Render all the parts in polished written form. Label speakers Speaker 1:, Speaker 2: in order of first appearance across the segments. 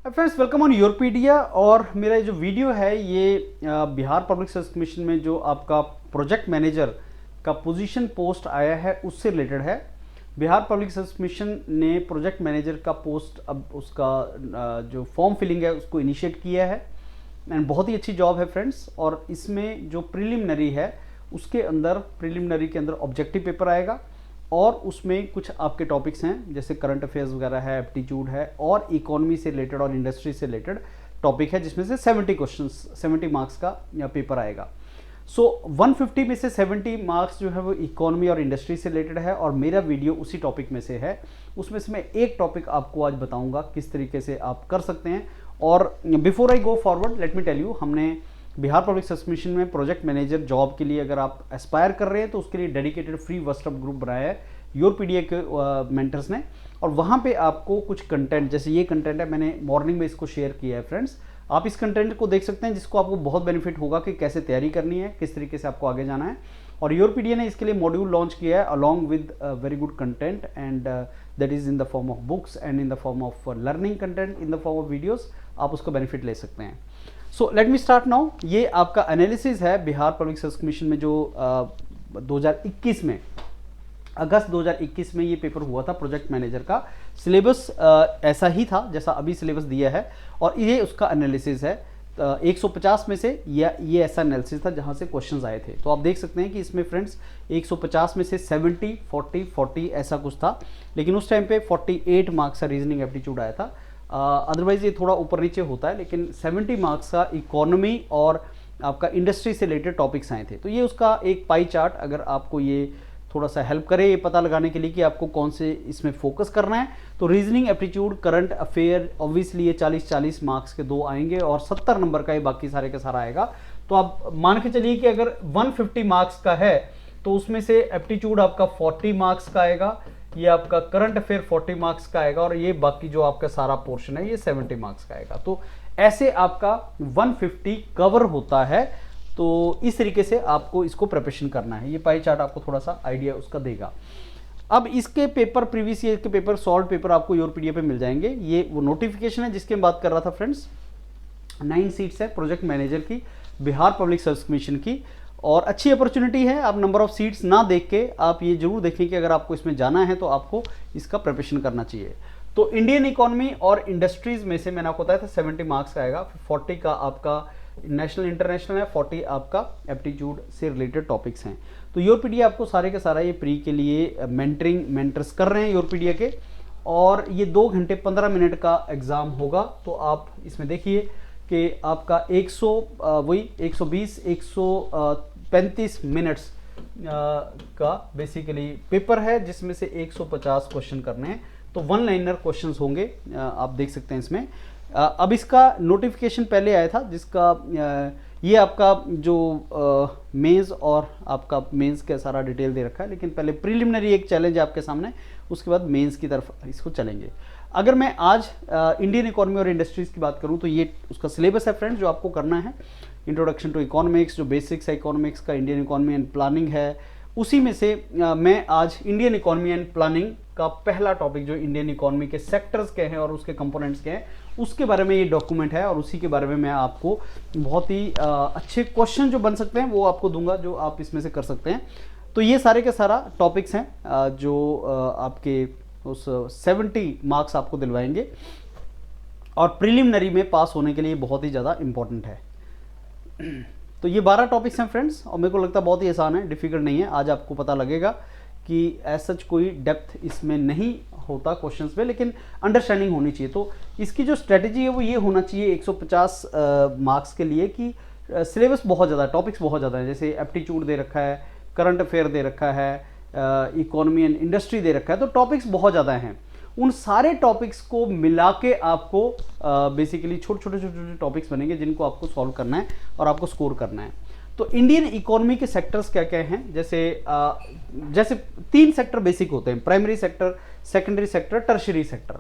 Speaker 1: Friends, welcome on योरपीडिया। और मेरा ये जो वीडियो है ये बिहार पब्लिक सर्विस कमीशन में जो आपका प्रोजेक्ट मैनेजर का पोजीशन पोस्ट आया है उससे रिलेटेड है। बिहार पब्लिक सर्विस कमीशन ने प्रोजेक्ट मैनेजर का पोस्ट अब उसका जो फॉर्म फिलिंग है उसको इनिशिएट किया है एंड बहुत ही अच्छी जॉब है फ्रेंड्स। और इसमें जो प्रीलिमिनरी है उसके अंदर प्रीलिमिनरी के अंदर ऑब्जेक्टिव पेपर आएगा और उसमें कुछ आपके टॉपिक्स हैं जैसे करंट अफेयर्स वगैरह है, एप्टीट्यूड है और इकोनॉमी से रिलेटेड और इंडस्ट्री से रिलेटेड टॉपिक है, जिसमें से 70 क्वेश्चंस 70 मार्क्स का पेपर आएगा। सो 150 में से 70 मार्क्स जो है वो इकोनॉमी और इंडस्ट्री से रिलेटेड है और मेरा वीडियो उसी टॉपिक में से है। उसमें से मैं एक टॉपिक आपको आज बताऊंगा किस तरीके से आप कर सकते हैं। और before I go forward let me tell you, हमने बिहार पब्लिक सर्विस कमीशन में प्रोजेक्ट मैनेजर जॉब के लिए अगर आप एस्पायर कर रहे हैं तो उसके लिए डेडिकेटेड फ्री व्हाट्सएप ग्रुप बनाया है योरपीडिया के मेंटर्स ने। और वहाँ पे आपको कुछ कंटेंट, जैसे ये कंटेंट है, मैंने मॉर्निंग में इसको शेयर किया है फ्रेंड्स। आप इस कंटेंट को देख सकते हैं जिसको आपको बहुत बेनिफिट होगा कि कैसे तैयारी करनी है, किस तरीके से आपको आगे जाना है। और योरपीडिया ने इसके लिए मॉड्यूल लॉन्च किया है along with very good content and that is in the form of books and in the form of learning content in the form of videos. आप उसको बेनिफिट ले सकते हैं। So let me start now. ये आपका analysis है Bihar public service commission में जो 2021 में अगस्त 2021 में ये पेपर हुआ था प्रोजेक्ट मैनेजर का। सिलेबस ऐसा ही था जैसा अभी सिलेबस दिया है और ये उसका एनालिसिस है। 150 में से ये ऐसा एनालिसिस था जहाँ से क्वेश्चंस आए थे। तो आप देख सकते हैं कि इसमें फ्रेंड्स 150 में से 70, 40, 40 ऐसा कुछ था, लेकिन उस टाइम पे 48 मार्क्स का रीजनिंग एप्टीट्यूड आया था। अदरवाइज ये थोड़ा ऊपर नीचे होता है, लेकिन 70 मार्क्स का इकोनॉमी और आपका इंडस्ट्री से रिलेटेड टॉपिक्स आए थे। तो ये उसका एक पाई चार्ट, अगर आपको ये थोड़ा सा हेल्प करे ये पता लगाने के लिए कि आपको कौन से इसमें फोकस करना है, तो reasoning aptitude current affair obviously ये 40-40 मार्क्स के दो आएंगे और 70 नंबर का ये बाकी सारे का सारा आएगा। तो आप मान के चलिए कि अगर 150 मार्क्स का है तो उसमें से एप्टीट्यूड आपका 40 मार्क्स का आएगा, ये आपका करंट अफेयर 40 मार्क्स का आएगा और ये बाकी जो आपका सारा पोर्शन है ये 70 मार्क्स का आएगा। तो ऐसे आपका 150 कवर होता है। तो इस तरीके से आपको इसको प्रिपरेशन करना है। ये पाई चार्ट आपको थोड़ा सा आइडिया उसका देगा। अब इसके पेपर, प्रीवियस ईयर के पेपर, सॉल्व पेपर आपको योरपीडिया पे मिल जाएंगे। ये वो नोटिफिकेशन है जिसकी मैं बात कर रहा था फ्रेंड्स। 9 सीट्स है प्रोजेक्ट मैनेजर की बिहार पब्लिक सर्विस कमीशन की और अच्छी अपॉर्चुनिटी है। आप नंबर ऑफ सीट्स ना देख के आप ये जरूर देखें कि अगर आपको इसमें जाना है तो आपको इसका प्रिपरेशन करना चाहिए। तो इंडियन इकोनॉमी और इंडस्ट्रीज में से मैंने आपको बताया था 70 मार्क्स का आएगा, 40 का आपका नेशनल इंटरनेशनल है, 40 आपका एप्टीट्यूड से रिलेटेड टॉपिक्स हैं। तो योरपीडिया आपको सारे के सारा ये प्री के लिए मेंटर्स कर रहे हैं योरपीडिया के। और ये 2 घंटे 15 मिनट का एग्जाम होगा। तो आप इसमें देखिए कि आपका 120 135 मिनट्स का बेसिकली पेपर है, जिसमें से 150 क्वेश्चन करने हैं। तो वन लाइनर क्वेश्चंस होंगे, आप देख सकते हैं इसमें। अब इसका नोटिफिकेशन पहले आया था जिसका ये आपका जो मेंस और आपका मेंस का सारा डिटेल दे रखा है, लेकिन पहले प्रीलिमिनरी एक चैलेंज है आपके सामने, उसके बाद मेंस की तरफ इसको चलेंगे। अगर मैं आज इंडियन इकोनॉमी और इंडस्ट्रीज़ की बात करूं तो ये उसका सिलेबस है फ्रेंड्स जो आपको करना है। इंट्रोडक्शन टू इकोनॉमिक्स, जो बेसिक्स है इकोनॉमिक्स का, इंडियन इकोनॉमी एंड प्लानिंग है, उसी में से मैं आज इंडियन इकोनॉमी एंड प्लानिंग का पहला टॉपिक जो इंडियन इकोनॉमी के सेक्टर्स के हैं और उसके कंपोनेंट्स के हैं उसके बारे में ये डॉक्यूमेंट है और उसी के बारे में मैं आपको बहुत ही अच्छे क्वेश्चन जो बन सकते हैं वो आपको दूंगा, जो आप इसमें से कर सकते हैं। तो ये सारे के सारा टॉपिक्स हैं जो आपके उस 70 मार्क्स आपको दिलवाएंगे और प्रीलिमिनरी में पास होने के लिए बहुत ही ज़्यादा इंपॉर्टेंट है। तो ये 12 टॉपिक्स हैं फ्रेंड्स और मेरे को लगता है बहुत ही आसान है, डिफिकल्ट नहीं है। आज आपको पता लगेगा कि ऐसा कोई डेप्थ इसमें नहीं होता क्वेश्चंस में, लेकिन अंडरस्टैंडिंग होनी चाहिए। तो इसकी जो स्ट्रेटजी है वो ये होना चाहिए 150 मार्क्स के लिए कि सिलेबस बहुत ज़्यादा है, टॉपिक्स बहुत ज़्यादा है। जैसे एप्टीट्यूड दे रखा है, करंट अफेयर दे रखा है, इकोनॉमी एंड इंडस्ट्री दे रखा है, तो टॉपिक्स बहुत ज़्यादा हैं। उन सारे टॉपिक्स को मिला के आपको बेसिकली छोटे छोटे टॉपिक्स बनेंगे जिनको आपको सॉल्व करना है और आपको स्कोर करना है। तो इंडियन इकोनॉमी के सेक्टर्स क्या क्या हैं, जैसे 3 सेक्टर बेसिक होते हैं, primary sector, secondary sector, tertiary sector,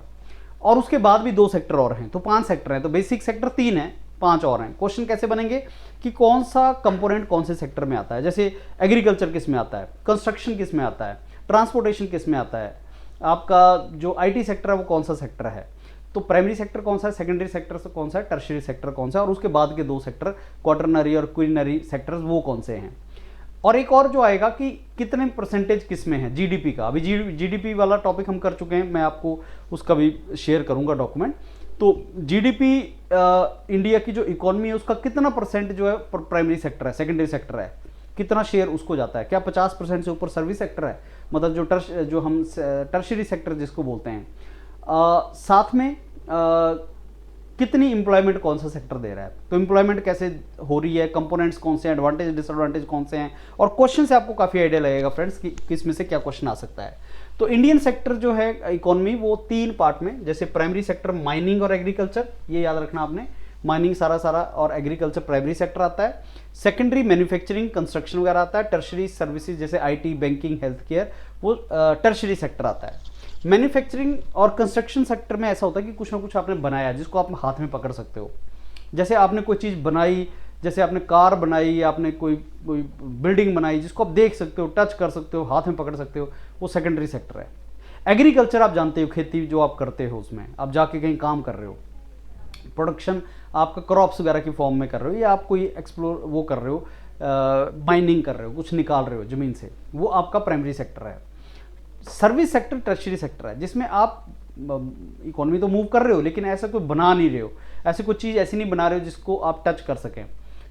Speaker 1: और उसके बाद भी 2 सेक्टर और हैं। तो 5 सेक्टर हैं। तो बेसिक सेक्टर 3 है, 5 और हैं। क्वेश्चन कैसे बनेंगे कि कौन सा कंपोनेंट कौन से सेक्टर में आता है, जैसे एग्रीकल्चर किस में आता है, कंस्ट्रक्शन किस में आता है, ट्रांसपोर्टेशन किस में आता है, आपका जो IT सेक्टर है वो कौन सा सेक्टर है। तो तो प्राइमरी सेक्टर कौन सा है, सेकेंडरी सेक्टर कौन सा है, टर्शियरी सेक्टर कौन सा है, और उसके बाद के 2 सेक्टर क्वाटरनरी और क्वीनरी सेक्टर्स वो कौन से हैं। और एक और जो आएगा कि कितने परसेंटेज किस में है जीडीपी का। अभी जीडीपी वाला टॉपिक हम कर चुके हैं, मैं आपको उसका भी शेयर करूंगा डॉक्यूमेंट। तो जीडीपी इंडिया की जो इकोनॉमी है उसका कितना परसेंट जो है प्राइमरी सेक्टर है, सेकेंडरी सेक्टर है, कितना शेयर उसको जाता है, क्या 50% से ऊपर सर्विस सेक्टर है, मतलब जो हम टर्शियरी सेक्टर जिसको बोलते हैं। साथ में कितनी एम्प्लॉयमेंट कौन सा सेक्टर दे रहा है, तो एम्प्लॉयमेंट कैसे हो रही है, कंपोनेंट्स कौन से हैं, एडवांटेज डिसएडवांटेज कौन से हैं, और क्वेश्चन से आपको काफ़ी आइडिया लगेगा फ्रेंड्स कि किस में से क्या क्वेश्चन आ सकता है। तो इंडियन सेक्टर जो है इकोनॉमी वो 3 पार्ट में, जैसे प्राइमरी सेक्टर माइनिंग और एग्रीकल्चर, ये याद रखना आपने, माइनिंग सारा और एग्रीकल्चर प्राइमरी सेक्टर आता है। सेकेंडरी मैन्युफैक्चरिंग कंस्ट्रक्शन वगैरह आता है। टर्शरी सर्विसेज जैसे आईटी, बैंकिंग, हेल्थ केयर, वो टर्शरी सेक्टर आता है। मैन्युफैक्चरिंग और कंस्ट्रक्शन सेक्टर में ऐसा होता है कि कुछ ना कुछ आपने बनाया जिसको आप हाथ में पकड़ सकते हो। जैसे आपने कोई चीज़ बनाई, जैसे आपने कार बनाई या आपने कोई बिल्डिंग बनाई जिसको आप देख सकते हो, टच कर सकते हो, हाथ में पकड़ सकते हो, वो सेकेंडरी सेक्टर है। एग्रीकल्चर आप जानते हो, खेती जो आप करते हो, उसमें आप जाके कहीं काम कर रहे हो, प्रोडक्शन आपका क्रॉप्स वगैरह की फॉर्म में कर रहे हो, या आप कोई एक्सप्लोर वो कर रहे हो, माइनिंग कर रहे हो, कुछ निकाल रहे हो ज़मीन से, वो आपका प्राइमरी सेक्टर है। सर्विस सेक्टर टर्शियरी सेक्टर है, जिसमें आप इकोनॉमी तो मूव कर रहे हो लेकिन ऐसा कोई बना नहीं रहे हो, ऐसी कोई चीज़ ऐसी नहीं बना रहे हो जिसको आप टच कर सकें।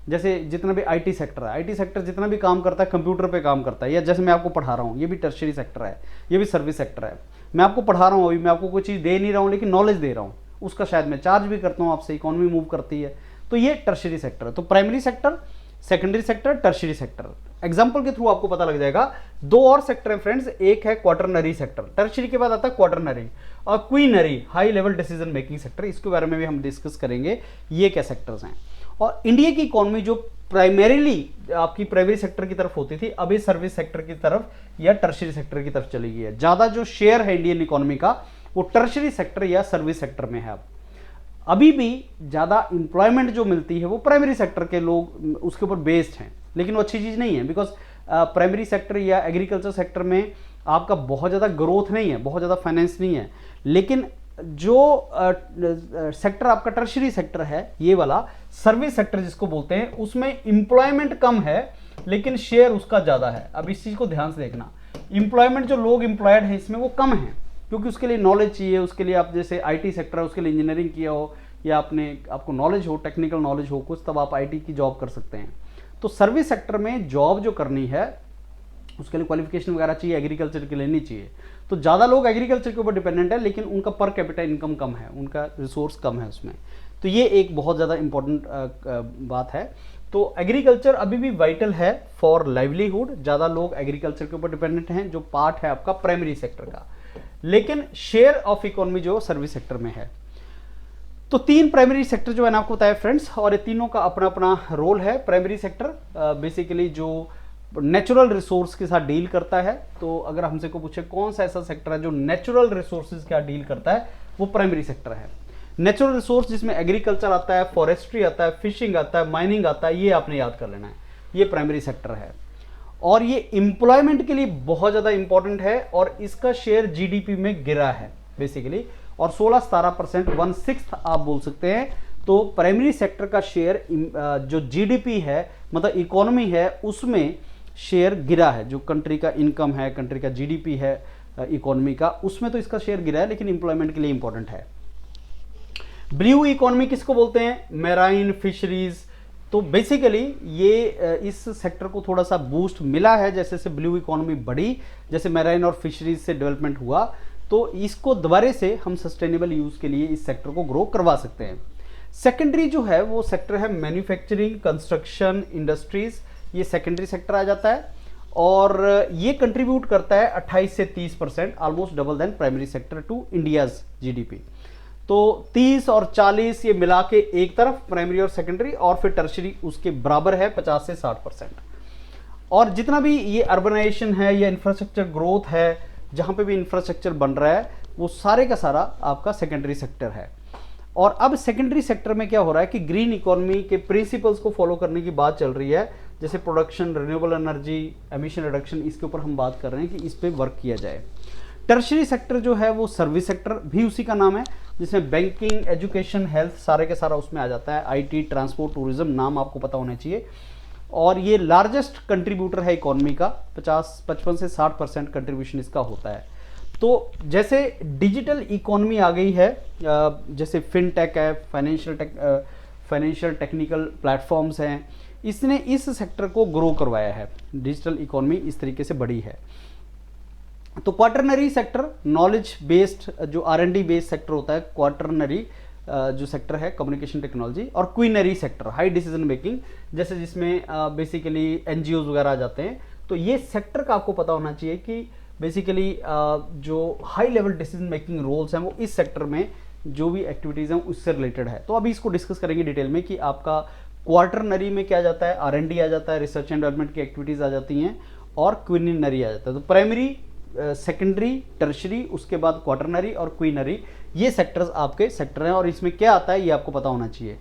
Speaker 1: जैसे जितना भी आईटी सेक्टर है, आईटी सेक्टर जितना भी काम करता है कंप्यूटर पे काम करता है, या जैसे मैं आपको पढ़ा रहा हूँ, ये भी टर्शियरी सेक्टर है, ये भी सर्विस सेक्टर है। मैं आपको पढ़ा रहा हूँ, अभी मैं आपको कोई चीज़ दे नहीं रहा हूँ लेकिन नॉलेज दे रहा हूँ, उसका शायद मैं चार्ज भी करता हूँ आपसे, इकोनॉमी मूव करती है, तो ये टर्शियरी सेक्टर है। तो primary sector, secondary sector, tertiary sector. Example के थ्रू आपको पता लग जाएगा। 2 और सेक्टर है फ्रेंड्स, एक है क्वाटरनरी सेक्टर, टर्शियरी के बाद आता है क्वाटरनरी, और quinary high level decision making sector, इसके बारे में भी हम डिस्कस करेंगे ये क्या सेक्टर्स हैं। और इंडिया की इकोनॉमी जो प्राइमरीली आपकी प्राइमरी सेक्टर की तरफ होती थी, अभी सर्विस सेक्टर की तरफ या टर्शियरी सेक्टर की तरफ चली गई है। ज्यादा जो शेयर है इंडियन इकोनॉमी का वो टर्शियरी सेक्टर या सर्विस सेक्टर में है। अभी भी ज़्यादा एम्प्लॉयमेंट जो मिलती है वो प्राइमरी सेक्टर के लोग उसके ऊपर बेस्ड हैं, लेकिन वो अच्छी चीज़ नहीं है, बिकॉज प्राइमरी सेक्टर या एग्रीकल्चर सेक्टर में आपका बहुत ज़्यादा ग्रोथ नहीं है, बहुत ज़्यादा फाइनेंस नहीं है। लेकिन जो सेक्टर आपका टर्शियरी सेक्टर है, ये वाला सर्विस सेक्टर जिसको बोलते हैं, उसमें एम्प्लॉयमेंट कम है लेकिन शेयर उसका ज़्यादा है। अब इस चीज़ को ध्यान से देखना, एम्प्लॉयमेंट जो लोग एम्प्लॉयड हैं इसमें वो कम है, क्योंकि उसके लिए नॉलेज चाहिए, उसके लिए आप जैसे आईटी सेक्टर है उसके लिए इंजीनियरिंग किया हो या आपको नॉलेज हो, टेक्निकल नॉलेज हो कुछ, तब आप आईटी की जॉब कर सकते हैं। तो सर्विस सेक्टर में जॉब जो करनी है उसके लिए क्वालिफिकेशन वगैरह चाहिए, एग्रीकल्चर के लिए नहीं चाहिए। तो ज़्यादा लोग एग्रीकल्चर के ऊपर डिपेंडेंट है, लेकिन उनका पर कैपिटा इनकम कम है, उनका रिसोर्स कम है उसमें। तो ये एक बहुत ज़्यादा इंपॉर्टेंट बात है। तो एग्रीकल्चर अभी भी वाइटल है फॉर लाइवलीहुड, ज़्यादा लोग एग्रीकल्चर के ऊपर डिपेंडेंट हैं, जो पार्ट है आपका प्राइमरी सेक्टर का, लेकिन शेयर ऑफ इकोनॉमी जो सर्विस सेक्टर में है। तो 3 प्राइमरी सेक्टर जो है ना आपको बताया फ्रेंड्स, और ये तीनों का अपना अपना रोल है। प्राइमरी सेक्टर बेसिकली जो नेचुरल रिसोर्स के साथ डील करता है, तो अगर हमसे को पूछे कौन सा ऐसा सेक्टर है जो नेचुरल रिसोर्सेज का डील करता है, वो प्राइमरी सेक्टर है। नेचुरल रिसोर्स जिसमें एग्रीकल्चर आता है, फॉरेस्ट्री आता है, फिशिंग आता है, माइनिंग आता है, ये आपने याद कर लेना है, ये प्राइमरी सेक्टर है। और ये एम्प्लॉयमेंट के लिए बहुत ज़्यादा इंपॉर्टेंट है, और इसका शेयर जीडीपी में गिरा है बेसिकली, और 16-17% 1/6 आप बोल सकते हैं। तो प्राइमरी सेक्टर का शेयर जो जीडीपी है, मतलब इकोनॉमी है, उसमें शेयर गिरा है। जो कंट्री का इनकम है, कंट्री का जीडीपी है इकोनॉमी का, उसमें तो इसका शेयर गिरा है, लेकिन एम्प्लॉयमेंट के लिए इंपॉर्टेंट है। ब्लू इकोनॉमी किसको बोलते हैं? Marine, fisheries. तो बेसिकली ये इस सेक्टर को थोड़ा सा बूस्ट मिला है, जैसे जैसे ब्लू इकोनॉमी बढ़ी, जैसे मैराइन और फिशरीज से डेवलपमेंट हुआ, तो इसको दोबारा से हम सस्टेनेबल यूज के लिए इस सेक्टर को ग्रो करवा सकते हैं। सेकेंडरी जो है वो सेक्टर है मैन्युफैक्चरिंग, कंस्ट्रक्शन, इंडस्ट्रीज, ये सेकेंडरी सेक्टर आ जाता है, और ये कंट्रीब्यूट करता है 28 से 30%, almost double than primary sector to India's GDP. तो 30 और 40 ये मिला के एक तरफ प्राइमरी और सेकेंडरी, और फिर टर्शरी उसके बराबर है 50 से 60%। और जितना भी ये अर्बनाइजेशन है या इंफ्रास्ट्रक्चर ग्रोथ है, जहां पे भी इंफ्रास्ट्रक्चर बन रहा है, वो सारे का सारा आपका सेकेंडरी सेक्टर है। और अब सेकेंडरी सेक्टर में क्या हो रहा है कि ग्रीन इकोनॉमी के प्रिंसिपल्स को फॉलो करने की बात चल रही है, जैसे production, renewable energy, emission reduction, इसके ऊपर हम बात कर रहे हैं कि इस पे वर्क किया जाए। टर्शरी सेक्टर जो है वो सर्विस सेक्टर भी उसी का नाम है, जिसमें बैंकिंग, एजुकेशन, हेल्थ सारे के सारा उसमें आ जाता है। आईटी, ट्रांसपोर्ट, टूरिज्म, नाम आपको पता होना चाहिए। और ये लार्जेस्ट कंट्रीब्यूटर है इकोनॉमी का, 55 से 60% कंट्रीब्यूशन इसका होता है। तो जैसे डिजिटल इकोनॉमी आ गई है, जैसे फिनटेक है, फाइनेंशियल टेक्निकल प्लेटफॉर्म्स हैं, इसने इस सेक्टर को ग्रो करवाया है। डिजिटल इकोनॉमी इस तरीके से बढ़ी है। तो क्वाटरनरी सेक्टर, नॉलेज बेस्ड जो R&D बेस्ड सेक्टर होता है, क्वाटरनरी जो सेक्टर है कम्युनिकेशन टेक्नोलॉजी, और quinary sector high decision making, जैसे जिसमें बेसिकली NGOs वगैरह आ जाते हैं। तो ये सेक्टर का आपको पता होना चाहिए कि बेसिकली जो high level decision making roles हैं वो इस सेक्टर में जो भी एक्टिविटीज़ हैं उससे रिलेटेड है। तो अभी इसको डिस्कस करेंगे डिटेल में कि आपका क्वार्टरनरी में क्या जाता है, R&D आ जाता है, रिसर्च एंड डेवलपमेंट की एक्टिविटीज़ आ जाती हैं, और क्वीनरी आ जाता है। तो प्राइमरी, सेकेंडरी, टर्शरी, उसके बाद क्वाटरनरी और क्वीनरी, ये सेक्टर्स आपके सेक्टर हैं, और इसमें क्या आता है ये आपको पता होना चाहिए।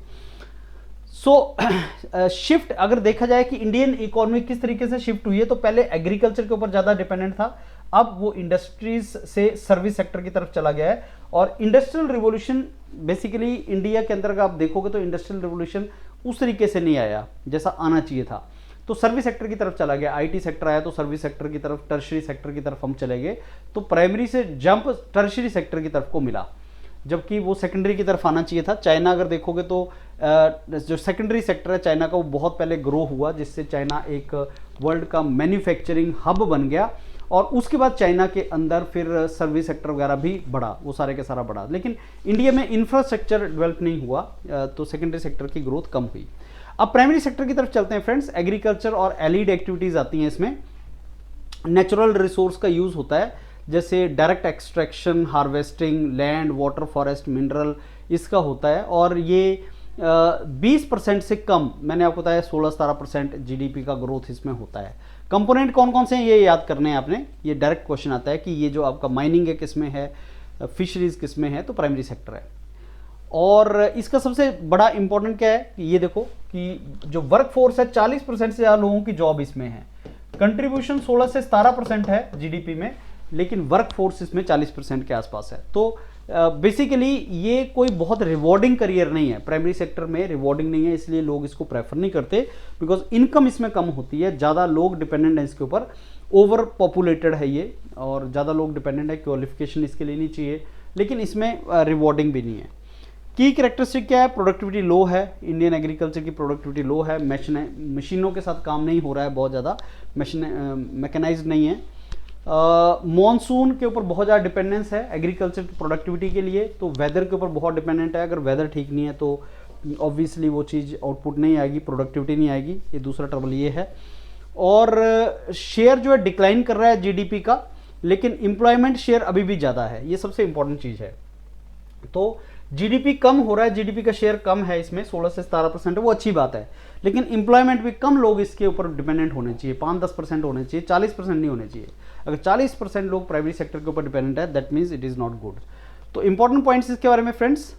Speaker 1: शिफ्ट अगर देखा जाए कि इंडियन इकोनॉमी किस तरीके से शिफ्ट हुई है, तो पहले एग्रीकल्चर के ऊपर ज़्यादा डिपेंडेंट था, अब वो इंडस्ट्रीज से सर्विस सेक्टर की तरफ चला गया है। और इंडस्ट्रियल रिवॉल्यूशन बेसिकली इंडिया के अंदर आप देखोगे तो इंडस्ट्रियल रिवॉल्यूशन उस तरीके से नहीं आया जैसा आना चाहिए था। तो सर्विस सेक्टर की तरफ चला गया, IT सेक्टर आया तो सर्विस सेक्टर की तरफ, टर्शरी सेक्टर की तरफ हम चले गए। तो प्राइमरी से जंप टर्शरी सेक्टर की तरफ को मिला, जबकि वो सेकेंडरी की तरफ आना चाहिए था। चाइना अगर देखोगे तो जो सेकेंडरी सेक्टर है चाइना का, वो बहुत पहले ग्रो हुआ, जिससे चाइना एक वर्ल्ड का मैन्युफैक्चरिंग हब बन गया, और उसके बाद चाइना के अंदर फिर सर्विस सेक्टर वगैरह भी बढ़ा, वो सारे के सारा बढ़ा। लेकिन इंडिया में इंफ्रास्ट्रक्चर डेवलप नहीं हुआ, तो सेकेंडरी सेक्टर की ग्रोथ कम हुई। अब प्राइमरी सेक्टर की तरफ चलते हैं फ्रेंड्स। एग्रीकल्चर और एलिड एक्टिविटीज़ आती हैं इसमें। नेचुरल रिसोर्स का यूज़ होता है, जैसे direct extraction, harvesting, land, water, forest, mineral, इसका होता है। और ये 20% से कम, मैंने आपको बताया 16-17% GDP का ग्रोथ इसमें होता है। कंपोनेंट कौन कौन से हैं ये याद करने हैं आपने। ये डायरेक्ट क्वेश्चन आता है कि ये जो आपका माइनिंग है किस में है, फिशरीज किस में है, तो प्राइमरी सेक्टर है। और इसका सबसे बड़ा इंपॉर्टेंट क्या है, ये देखो कि जो वर्क फोर्स है 40% से ज़्यादा लोगों की जॉब इसमें है। कंट्रीब्यूशन 16 से 17% है GDP में, लेकिन वर्क फोर्स इसमें 40% के आसपास है। तो बेसिकली ये कोई बहुत रिवॉर्डिंग करियर नहीं है, प्राइमरी सेक्टर में रिवॉर्डिंग नहीं है, इसलिए लोग इसको प्रेफर नहीं करते, बिकॉज इनकम इसमें कम होती है, ज़्यादा लोग डिपेंडेंट है इसके ऊपर, ओवर पॉपुलेटेड है ये, और ज़्यादा लोग डिपेंडेंट है, क्वालिफिकेशन इसके लिए नहीं चाहिए, लेकिन इसमें रिवॉर्डिंग भी नहीं है। की कैरेक्टरिस्टिक क्या है, प्रोडक्टिविटी लो है, इंडियन एग्रीकल्चर की प्रोडक्टिविटी लो है, मशीनों के साथ काम नहीं हो रहा है, बहुत ज़्यादा मैकेनाइज्ड नहीं है। मॉनसून के ऊपर बहुत ज़्यादा डिपेंडेंस है एग्रीकल्चर की प्रोडक्टिविटी के लिए, तो वेदर के ऊपर बहुत डिपेंडेंट है। अगर वेदर ठीक नहीं है तो ऑब्वियसली वो चीज़ आउटपुट नहीं आएगी, प्रोडक्टिविटी नहीं आएगी, ये दूसरा ट्रबल ये है। और शेयर जो है डिक्लाइन कर रहा है GDP का, लेकिन एम्प्लॉयमेंट शेयर अभी भी ज़्यादा है, ये सबसे इंपॉर्टेंट चीज़ है। तो GDP कम हो रहा है, GDP का शेयर कम है इसमें, 16 से 17% है, वो अच्छी बात है, लेकिन एम्प्लॉयमेंट भी कम लोग इसके ऊपर डिपेंडेंट होने चाहिए, 5-10% होने चाहिए, 40% नहीं होने चाहिए। अगर 40% लोग प्राइमरी सेक्टर के ऊपर डिपेंडेंट है, that means it is not good. तो इंपॉर्टेंट पॉइंट्स इसके बारे में फ्रेंड्स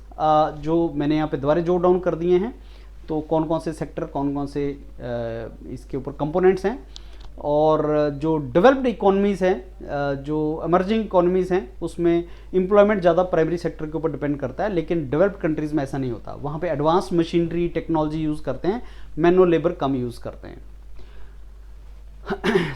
Speaker 1: जो मैंने यहाँ पे दोबारा जोड़ डाउन कर दिए हैं। तो कौन कौन से सेक्टर, कौन कौन से इसके ऊपर कंपोनेंट्स हैं, और जो डेवलप्ड इकोनॉमीज़ हैं, जो इमर्जिंग इकोनॉमीज़ हैं, उसमें एम्प्लॉयमेंट ज़्यादा प्राइमरी सेक्टर के ऊपर डिपेंड करता है, लेकिन डेवलप्ड कंट्रीज़ में ऐसा नहीं होता, वहाँ पे एडवांस मशीनरी टेक्नोलॉजी यूज़ करते हैं, मैनुअल लेबर कम यूज़ करते हैं।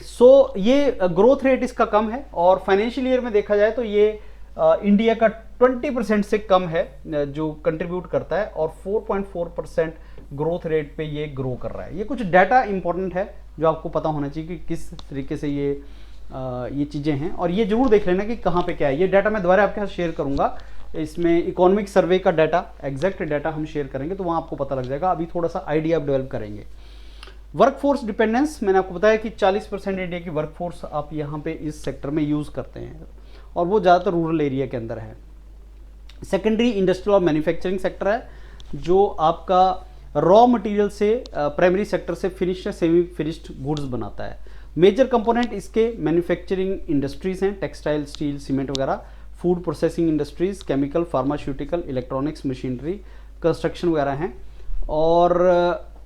Speaker 1: सो ये ग्रोथ रेट इसका कम है, और फाइनेंशियल ईयर में देखा जाए तो ये इंडिया का 20% से कम है जो कंट्रीब्यूट करता है, और 4.4% ग्रोथ रेट पे ये ग्रो कर रहा है। ये कुछ डाटा इंपॉर्टेंट है जो आपको पता होना चाहिए कि किस तरीके से ये चीज़ें हैं, और ये जरूर देख लेना कि कहाँ पे क्या है। ये डाटा मैं दोबारा आपके साथ शेयर करूँगा, इसमें इकोनॉमिक सर्वे का डाटा, एग्जैक्ट डाटा हम शेयर करेंगे, तो वहाँ आपको पता लग जाएगा। अभी थोड़ा सा आइडिया आप डेवलप करेंगे। वर्कफोर्स डिपेंडेंस, मैंने आपको बताया कि 40% इंडिया की वर्कफोर्स आप यहाँ पे इस सेक्टर में यूज़ करते हैं, और वो ज़्यादातर रूरल एरिया के अंदर है। सेकेंडरी इंडस्ट्रियल और मैन्युफैक्चरिंग सेक्टर है, जो आपका रॉ मटेरियल से प्राइमरी सेक्टर से फिनिश्ड या सेमी फिनिश्ड गुड्स बनाता है। मेजर कंपोनेंट इसके मैन्युफैक्चरिंग इंडस्ट्रीज़ हैं, टेक्सटाइल, स्टील, सीमेंट वगैरह, food processing industries, chemical, pharmaceutical, electronics, machinery, construction वगैरह हैं। और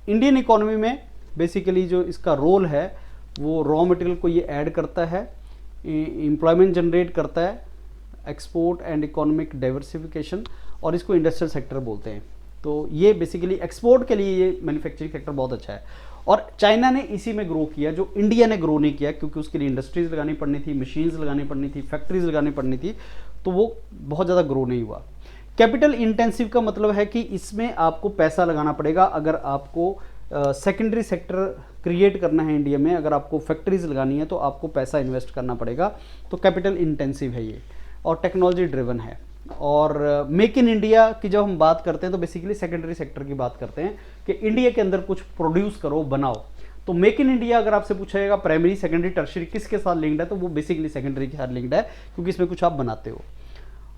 Speaker 1: इंडियन इकोनॉमी में बेसिकली जो इसका रोल है वो रॉ मटेरियल को ये ऐड करता है, एम्प्लॉयमेंट जनरेट करता है, एक्सपोर्ट एंड इकोनॉमिक डाइवर्सिफिकेशन, और इसको इंडस्ट्रियल सेक्टर बोलते हैं। तो ये बेसिकली एक्सपोर्ट के लिए ये मैन्युफैक्चरिंग सेक्टर बहुत अच्छा है। और चाइना ने इसी में ग्रो किया, जो इंडिया ने ग्रो नहीं किया, क्योंकि उसके लिए इंडस्ट्रीज लगानी पड़नी थी, मशीन्स लगानी पड़नी थी, फैक्ट्रीज लगानी पड़नी थी, तो वो बहुत ज़्यादा ग्रो नहीं हुआ। कैपिटल इंटेंसिव का मतलब है कि इसमें आपको पैसा लगाना पड़ेगा। अगर आपको सेकेंडरी सेक्टर क्रिएट करना है इंडिया में, अगर आपको फैक्ट्रीज लगानी है तो आपको पैसा इन्वेस्ट करना पड़ेगा। तो कैपिटल इंटेंसिव है ये, और टेक्नोलॉजी ड्रिवन है। और मेक इन इंडिया की जब हम बात करते हैं तो बेसिकली सेकेंडरी सेक्टर की बात करते हैं कि इंडिया के अंदर कुछ प्रोड्यूस करो, बनाओ। तो मेक इन इंडिया अगर आपसे पूछा जाएगा प्राइमरी सेकेंडरी टर्शियरी किसके साथ लिंक्ड है, तो वो बेसिकली सेकेंडरी के साथ लिंक्ड है, क्योंकि इसमें कुछ आप बनाते हो।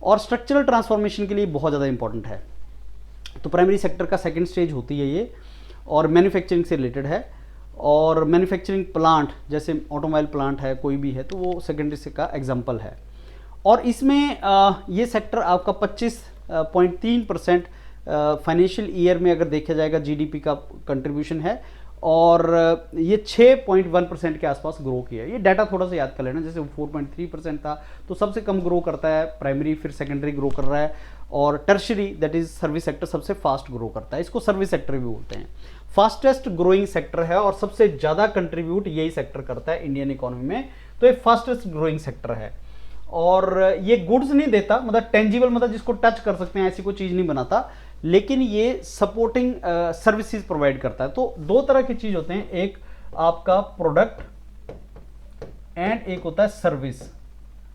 Speaker 1: और स्ट्रक्चरल ट्रांसफॉर्मेशन के लिए बहुत ज़्यादा इंपॉर्टेंट है। तो प्राइमरी सेक्टर का सेकेंड स्टेज होती है ये, और मैन्युफैक्चरिंग से रिलेटेड है। और मैन्युफैक्चरिंग प्लांट जैसे ऑटोमोबाइल प्लांट है, कोई भी है, तो वो सेकेंडरी से का एग्जाम्पल है। और इसमें ये सेक्टर आपका 25.3% फाइनेंशियल ईयर में अगर देखा जाएगा जीडीपी का कंट्रीब्यूशन है, और ये 6.1% के आसपास ग्रो किया है। ये डाटा थोड़ा सा याद कर लेना, जैसे 4.3% था, तो सबसे कम ग्रो करता है प्राइमरी, फिर सेकेंडरी ग्रो कर रहा है, और tertiary that is service sector सबसे फास्ट ग्रो करता है। इसको सर्विस सेक्टर भी बोलते हैं। फास्टेस्ट ग्रोइंग सेक्टर है और सबसे ज़्यादा कंट्रीब्यूट यही सेक्टर करता है इंडियन इकोनॉमी में, तो ये फास्टेस्ट ग्रोइंग सेक्टर है। और ये गुड्स नहीं देता, मतलब टेंजिबल, मतलब जिसको टच कर सकते हैं ऐसी कोई चीज़ नहीं बनाता, लेकिन ये सपोर्टिंग सर्विसेज प्रोवाइड करता है। तो दो तरह की चीज़ होते हैं, एक आपका प्रोडक्ट एंड एक होता है सर्विस।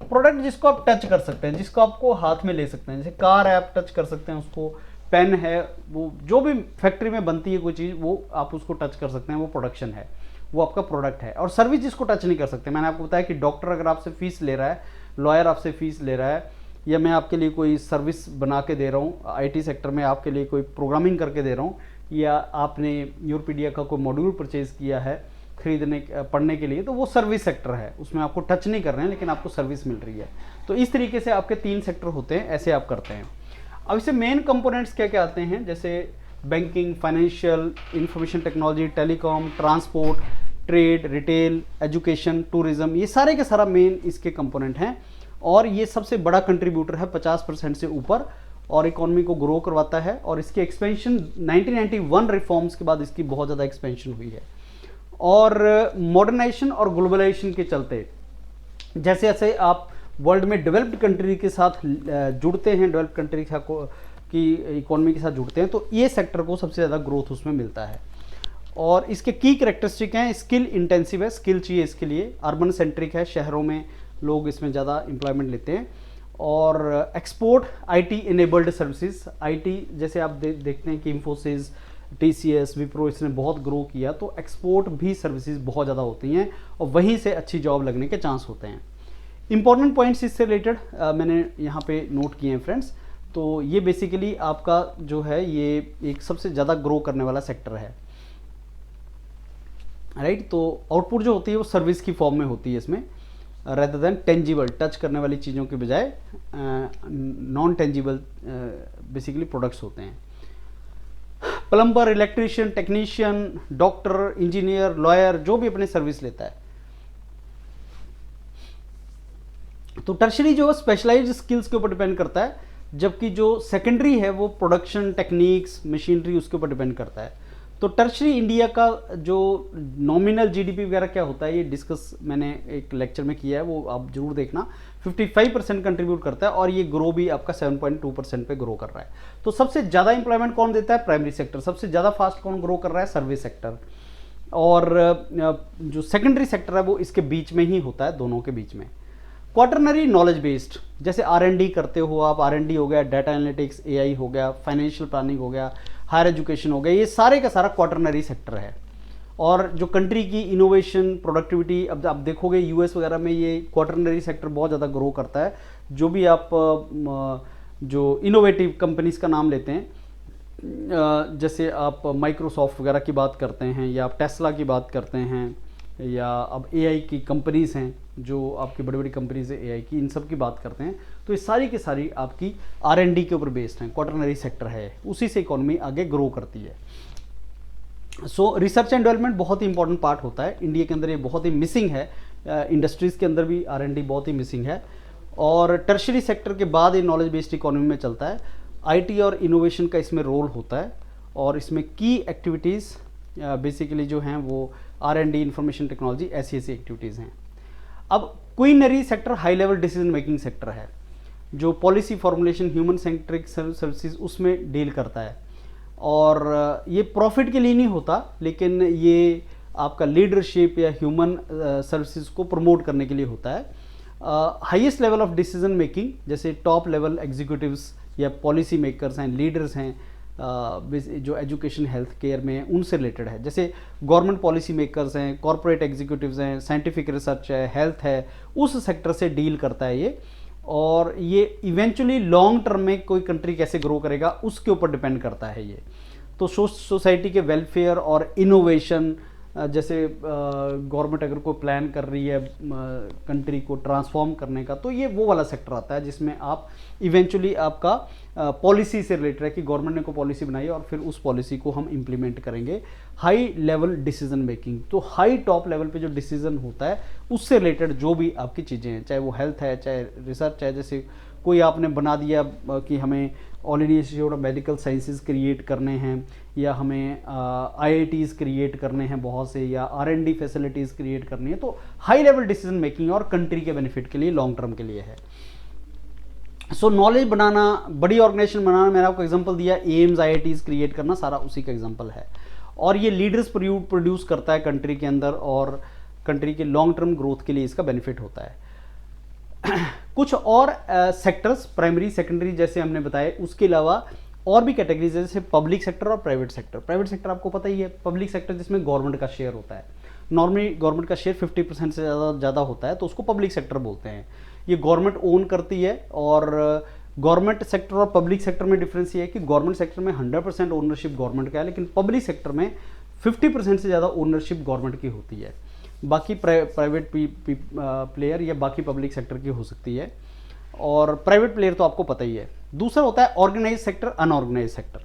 Speaker 1: प्रोडक्ट जिसको आप टच कर सकते हैं, जिसको आपको हाथ में ले सकते हैं, जैसे कार है आप टच कर सकते हैं उसको, पेन है, वो जो भी फैक्ट्री में बनती है कोई चीज़, वो आप उसको टच कर सकते हैं, वो प्रोडक्शन है, वो आपका प्रोडक्ट है। और सर्विस जिसको टच नहीं कर सकते, मैंने आपको बताया कि डॉक्टर अगर आपसे फीस ले रहा है, लॉयर आपसे फीस ले रहा है, या मैं आपके लिए कोई सर्विस बना के दे रहा हूँ, आईटी सेक्टर में आपके लिए कोई प्रोग्रामिंग करके दे रहा हूँ, या आपने यूरोपीडिया का कोई मॉड्यूल परचेज किया है खरीदने पढ़ने के लिए, तो वो सर्विस सेक्टर है, उसमें आपको टच नहीं कर रहे हैं लेकिन आपको सर्विस मिल रही है। तो इस तरीके से आपके 3 सेक्टर होते हैं, ऐसे आप करते हैं। अब इसे मेन कंपोनेंट्स क्या क्या आते हैं, जैसे banking, financial, information technology, telecom, transport, trade, retail, education, tourism, ये सारे के सारा मेन इसके कंपोनेंट हैं। और ये सबसे बड़ा कंट्रीब्यूटर है, 50% से ऊपर, और इकोनॉमी को ग्रो करवाता है। और इसकी एक्सपेंशन 1991 रिफॉर्म्स के बाद इसकी बहुत ज़्यादा एक्सपेंशन हुई है। और मॉडर्नाइजेशन और ग्लोबलाइजेशन के चलते जैसे जैसे आप वर्ल्ड में डेवलप्ड कंट्री के साथ जुड़ते हैं, डेवलप्ड कंट्री की इकोनॉमी के साथ जुड़ते हैं, तो ये सेक्टर को सबसे ज़्यादा ग्रोथ उसमें मिलता है। और इसके की कैरेक्टरिस्टिक हैं, स्किल इंटेंसिव है, स्किल चाहिए इसके लिए, अर्बन सेंट्रिक है, शहरों में लोग इसमें ज़्यादा एम्प्लॉयमेंट लेते हैं। और export IT enabled services, IT जैसे आप देखते हैं कि इंफोसिस, टीसीएस, विप्रो, इसने बहुत ग्रो किया, तो एक्सपोर्ट भी सर्विसेज बहुत ज़्यादा होती हैं और वहीं से अच्छी जॉब लगने के चांस होते हैं। इंपॉर्टेंट पॉइंट्स इससे रिलेटेड मैंने यहाँ पे नोट किए हैं फ्रेंड्स। तो ये बेसिकली आपका जो है ये एक सबसे ज़्यादा ग्रो करने वाला सेक्टर है, राइट। तो आउटपुट जो होती है वो सर्विस की फॉर्म में होती है इसमें, रेदर देन टेंजिबल, टच करने वाली चीज़ों के बजाय नॉन टेंजिबल बेसिकली प्रोडक्ट्स होते हैं। Plumber, electrician, technician, doctor, engineer, lawyer, जो भी अपने सर्विस लेता है। तो टर्शरी जो स्पेशलाइज्ड स्किल्स के ऊपर डिपेंड करता है, जबकि जो सेकेंडरी है वो प्रोडक्शन टेक्निक्स, मशीनरी, उसके ऊपर डिपेंड करता है। तो टर्शरी इंडिया का जो नॉमिनल जीडीपी वगैरह क्या होता है, ये डिस्कस मैंने एक लेक्चर में किया है, वो आप जरूर देखना। 55% कंट्रीब्यूट करता है और ये ग्रो भी आपका 7.2% पे ग्रो कर रहा है। तो सबसे ज़्यादा इंप्लॉयमेंट कौन देता है? Primary sector. सबसे ज़्यादा फास्ट कौन ग्रो कर रहा है? Service sector. और जो सेकेंडरी सेक्टर है वो इसके बीच में ही होता है, दोनों के बीच में। क्वार्टरनरी नॉलेज बेस्ड, जैसे R&D करते हो आप, R&D हो गया, डाटा एनालिटिक्स, AI हो गया, फाइनेंशियल प्लानिंग हो गया, हायर एजुकेशन हो गया, ये सारे का सारा क्वार्टरनरी सेक्टर है। और जो कंट्री की इनोवेशन, प्रोडक्टिविटी, अब आप देखोगे US वगैरह में ये क्वार्टरनरी सेक्टर बहुत ज़्यादा ग्रो करता है। जो भी आप जो इनोवेटिव कंपनीज का नाम लेते हैं, जैसे आप माइक्रोसॉफ्ट वगैरह की बात करते हैं, या आप टेस्ला की बात करते हैं, या अब AI की कंपनीज़ हैं, जो आपकी बड़ी बड़ी कंपनीज है AI की, इन सब की बात करते हैं, तो ये सारी की सारी आपकी R&D के ऊपर बेस्ड हैं, क्वार्टरनरी सेक्टर है, उसी से इकोनॉमी आगे ग्रो करती है। सो रिसर्च एंड डेवलपमेंट बहुत ही इंपॉर्टेंट पार्ट होता है इंडिया के अंदर, ये बहुत ही मिसिंग है। इंडस्ट्रीज़ के अंदर भी R&D बहुत ही मिसिंग है। और टर्शरी सेक्टर के बाद ये नॉलेज बेस्ड इकोनॉमी में चलता है। आईटी और इनोवेशन का इसमें रोल होता है, और इसमें की एक्टिविटीज़ बेसिकली जो हैं वो R&D, इंफॉर्मेशन टेक्नोलॉजी, ऐसी एक्टिविटीज़ हैं। अब quinary sector high level decision making sector है, जो policy formulation, human centric services उसमें डील करता है, और ये प्रॉफिट के लिए नहीं होता, लेकिन ये आपका लीडरशिप या ह्यूमन सर्विसेज को प्रमोट करने के लिए होता है। Highest level of decision making, जैसे टॉप लेवल एग्जीक्यूटिव्स या पॉलिसी मेकर्स हैं, लीडर्स हैं, जो एजुकेशन हेल्थ केयर में है उनसे रिलेटेड है। जैसे गवर्नमेंट पॉलिसी मेकर्स हैं, कॉरपोरेट एग्जीक्यूटिव्स हैं, साइंटिफिक रिसर्च है, हेल्थ है, उस सेक्टर से डील करता है ये। और ये इवेंचुअली लॉन्ग टर्म में कोई कंट्री कैसे ग्रो करेगा उसके ऊपर डिपेंड करता है ये। तो सोसाइटी के वेलफेयर और इनोवेशन, जैसे गवर्नमेंट अगर कोई प्लान कर रही है कंट्री को ट्रांसफॉर्म करने का, तो ये वो वाला सेक्टर आता है जिसमें आप इवेंचुअली आपका पॉलिसी से रिलेटेड है कि गवर्नमेंट ने कोई पॉलिसी बनाई और फिर उस पॉलिसी को हम इम्प्लीमेंट करेंगे। हाई लेवल डिसीजन मेकिंग, तो हाई टॉप लेवल पे जो डिसीजन होता है उससे रिलेटेड जो भी आपकी चीज़ें हैं, चाहे वो हेल्थ है, चाहे रिसर्च है, जैसे कोई आपने बना दिया कि हमें all India institute of medical sciences create करने हैं, या हमें IITs क्रिएट करने हैं बहुत से, या R&D फैसिलिटीज़ क्रिएट करनी है, तो हाई लेवल डिसीजन मेकिंग और कंट्री के बेनिफिट के लिए, लॉन्ग टर्म के लिए है। सो नॉलेज बनाना, बड़ी ऑर्गेनाइजेशन बनाना, मैंने आपको एग्जांपल दिया एम्स, IITs क्रिएट करना, सारा उसी का एग्जांपल है। और ये लीडर्स प्रोड्यूस करता है कंट्री के अंदर, और कंट्री के लॉन्ग टर्म ग्रोथ के लिए इसका बेनिफिट होता है। कुछ और सेक्टर्स, प्राइमरी सेकेंडरी जैसे हमने बताए, उसके अलावा और भी कैटेगरीज जैसे पब्लिक सेक्टर और प्राइवेट सेक्टर। प्राइवेट सेक्टर आपको पता ही है, पब्लिक सेक्टर जिसमें गवर्नमेंट का शेयर होता है। नॉर्मली गवर्नमेंट का शेयर 50% से ज़्यादा होता है, तो उसको पब्लिक सेक्टर बोलते हैं। ये गवर्नमेंट ओन करती है, और गवर्नमेंट सेक्टर और पब्लिक सेक्टर में डिफरेंस ये है कि गवर्नमेंट सेक्टर में 100% ओनरशिप गवर्नमेंट का है, लेकिन पब्लिक सेक्टर में 50% से ज़्यादा ओनरशिप गवर्नमेंट की होती है। बाकी प्राइवेट प्लेयर या बाकी पब्लिक सेक्टर की हो सकती है, और प्राइवेट प्लेयर तो आपको पता ही है। दूसरा होता है organise sector, unorganise sector.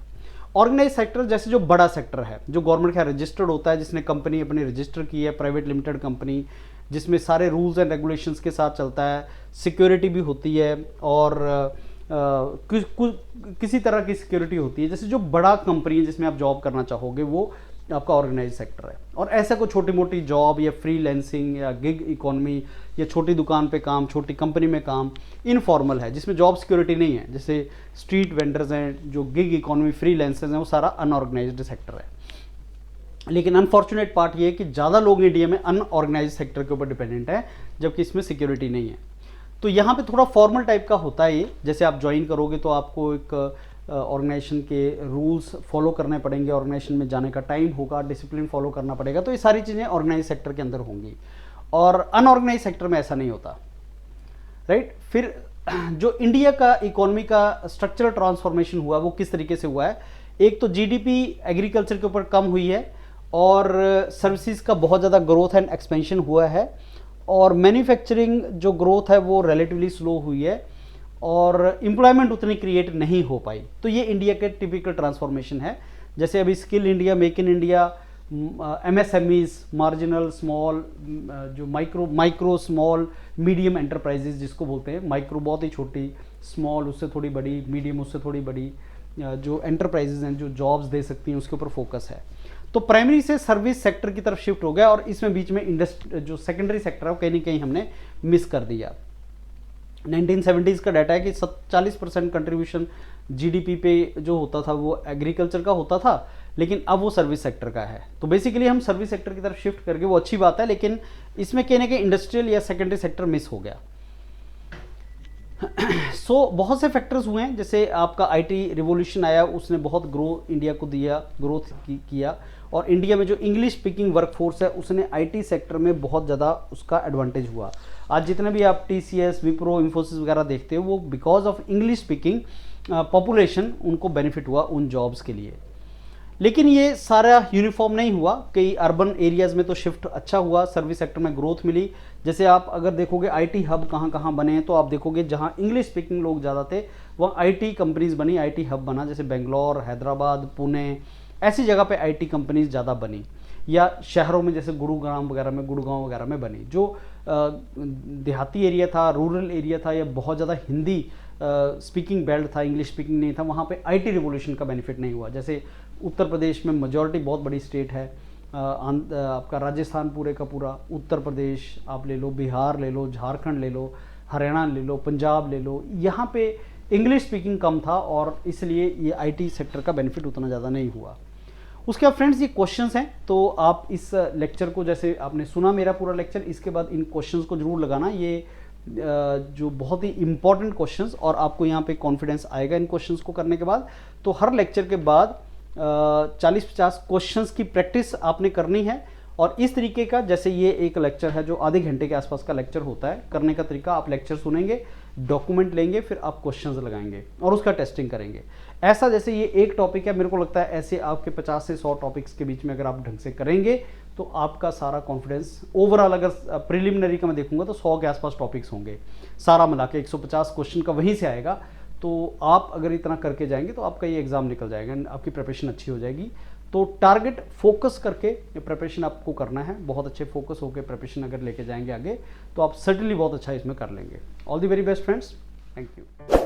Speaker 1: Organise sector जैसे जो बड़ा सेक्टर है, जो गवर्नमेंट का रजिस्टर्ड होता है, जिसने कंपनी अपनी रजिस्टर की है, प्राइवेट लिमिटेड कंपनी, जिसमें सारे रूल्स एंड रेगुलेशंस के साथ चलता है, सिक्योरिटी भी होती है, और किसी तरह की सिक्योरिटी होती है। जैसे जो बड़ा कंपनी है जिसमें आप जॉब करना चाहोगे, वो आपका ऑर्गेनाइज सेक्टर है। और ऐसा कोई छोटी मोटी जॉब या फ्रीलांसिंग या गिग इकोनॉमी या छोटी दुकान पे काम, छोटी कंपनी में काम, इनफॉर्मल है, जिसमें जॉब सिक्योरिटी नहीं है, जैसे स्ट्रीट वेंडर्स हैं, जो गिग इकोनॉमी, फ्रीलांसर्स हैं, वो सारा अनऑर्गेनाइज्ड सेक्टर है। लेकिन अनफॉर्चुनेट पार्ट ये है कि ज़्यादा लोग इंडिया में अनऑर्गेनाइज सेक्टर के ऊपर डिपेंडेंट है, जबकि इसमें सिक्योरिटी नहीं है। तो यहाँ पे थोड़ा फॉर्मल टाइप का होता है ये। जैसे आप ज्वाइन करोगे तो आपको एक ऑर्गेनाइजेशन के रूल्स फॉलो करने पड़ेंगे, ऑर्गेनाइजेशन में जाने का टाइम होगा, डिसिप्लिन फॉलो करना पड़ेगा, तो ये सारी चीज़ें ऑर्गेनाइज सेक्टर के अंदर होंगी। और अनऑर्गेनाइज सेक्टर में ऐसा नहीं होता, राइट। फिर जो इंडिया का इकोनॉमी का स्ट्रक्चरल ट्रांसफॉर्मेशन हुआ, वो किस तरीके से हुआ है। एक तो GDP एग्रीकल्चर के ऊपर कम हुई है, और सर्विसेज का बहुत ज़्यादा ग्रोथ एंड एक्सपेंशन हुआ है, और मैन्युफैक्चरिंग जो ग्रोथ है वो रिलेटिवली स्लो हुई है, और एम्प्लॉयमेंट उतनी क्रिएट नहीं हो पाई। तो ये इंडिया के टिपिकल ट्रांसफॉर्मेशन है। जैसे अभी skill India, make in India, MSMEs, marginal small, जो माइक्रो स्मॉल मीडियम एंटरप्राइजेज जिसको बोलते हैं, माइक्रो बहुत ही छोटी, स्मॉल उससे थोड़ी बड़ी, मीडियम उससे थोड़ी बड़ी, जो एंटरप्राइजेज हैं जो जॉब्स दे सकती हैं, उसके ऊपर फोकस है। तो प्राइमरी से सर्विस सेक्टर की तरफ शिफ्ट हो गया, और इसमें बीच में जो सेकेंडरी सेक्टर है वो कहीं ना कहीं हमने मिस कर दिया। 1970s का डाटा है कि 40% कंट्रीब्यूशन GDP पे जो होता था वो एग्रीकल्चर का होता था, लेकिन अब वो सर्विस सेक्टर का है। तो बेसिकली हम सर्विस सेक्टर की तरफ शिफ्ट करके, वो अच्छी बात है, लेकिन इसमें कहने के इंडस्ट्रियल या सेकेंडरी सेक्टर मिस हो गया। बहुत से फैक्टर्स हुए हैं, जैसे आपका IT रिवॉल्यूशन आया, उसने बहुत इंडिया को ग्रोथ किया, और इंडिया में जो इंग्लिश स्पीकिंग वर्कफोर्स है उसने IT सेक्टर में बहुत ज़्यादा उसका एडवांटेज हुआ। आज जितने भी आप TCS, विप्रो, इन्फोसिस वगैरह देखते हो, वो because of English speaking population उनको बेनिफिट हुआ उन जॉब्स के लिए। लेकिन ये सारा यूनिफॉर्म नहीं हुआ, कई अर्बन एरियाज़ में तो शिफ्ट अच्छा हुआ, सर्विस सेक्टर में ग्रोथ मिली। जैसे आप अगर देखोगे IT हब कहाँ कहाँ बने हैं, तो आप देखोगे जहाँ इंग्लिश स्पीकिंग लोग ज़्यादा थे वहाँ IT कंपनीज़ बनी, IT हब बना, जैसे बेंगलोर, हैदराबाद, पुणे, ऐसी जगह पे IT कंपनीज़ ज़्यादा बनी, या शहरों में जैसे गुड़गांव वगैरह में बनी। जो देहाती एरिया था, रूरल एरिया था, या बहुत ज़्यादा हिंदी स्पीकिंग बेल्ट था, इंग्लिश स्पीकिंग नहीं था, वहाँ पे आईटी रिवोल्यूशन का बेनिफिट नहीं हुआ। जैसे उत्तर प्रदेश में मेजॉरिटी बहुत बड़ी स्टेट है, आपका राजस्थान पूरे का पूरा, उत्तर प्रदेश आप ले लो, बिहार ले लो, झारखंड ले लो, हरियाणा ले लो, पंजाब ले लो, यहाँ पे इंग्लिश स्पीकिंग कम था और इसलिए ये आईटी सेक्टर का बेनिफिट उतना ज़्यादा नहीं हुआ। उसके बाद फ्रेंड्स ये क्वेश्चंस हैं, तो आप इस लेक्चर को, जैसे आपने सुना मेरा पूरा लेक्चर, इसके बाद इन क्वेश्चंस को जरूर लगाना। ये जो बहुत ही इंपॉर्टेंट क्वेश्चंस, और आपको यहाँ पे कॉन्फिडेंस आएगा इन क्वेश्चंस को करने के बाद। तो हर लेक्चर के बाद 40-50 क्वेश्चंस की प्रैक्टिस आपने करनी है। और इस तरीके का, जैसे ये एक लेक्चर है जो आधे घंटे के आसपास का लेक्चर होता है, करने का तरीका, आप लेक्चर सुनेंगे, डॉक्यूमेंट लेंगे, फिर आप क्वेश्चंस लगाएंगे और उसका टेस्टिंग करेंगे। ऐसा जैसे ये एक टॉपिक है, मेरे को लगता है ऐसे आपके 50 से 100 टॉपिक्स के बीच में अगर आप ढंग से करेंगे तो आपका सारा कॉन्फिडेंस ओवरऑल, अगर प्रिलिमिनरी का मैं देखूंगा तो 100 के आसपास टॉपिक्स होंगे, सारा मिला के 150 क्वेश्चन का वहीं से आएगा। तो आप अगर इतना करके जाएंगे तो आपका ये एग्जाम निकल जाएगा, आपकी प्रिपरेशन अच्छी हो जाएगी। तो टारगेट फोकस करके प्रिपरेशन आपको करना है, बहुत अच्छे फोकस होकर प्रिपरेशन अगर लेके जाएंगे आगे तो आप सर्टेनली बहुत अच्छा इसमें कर लेंगे। All the very best friends, thank you.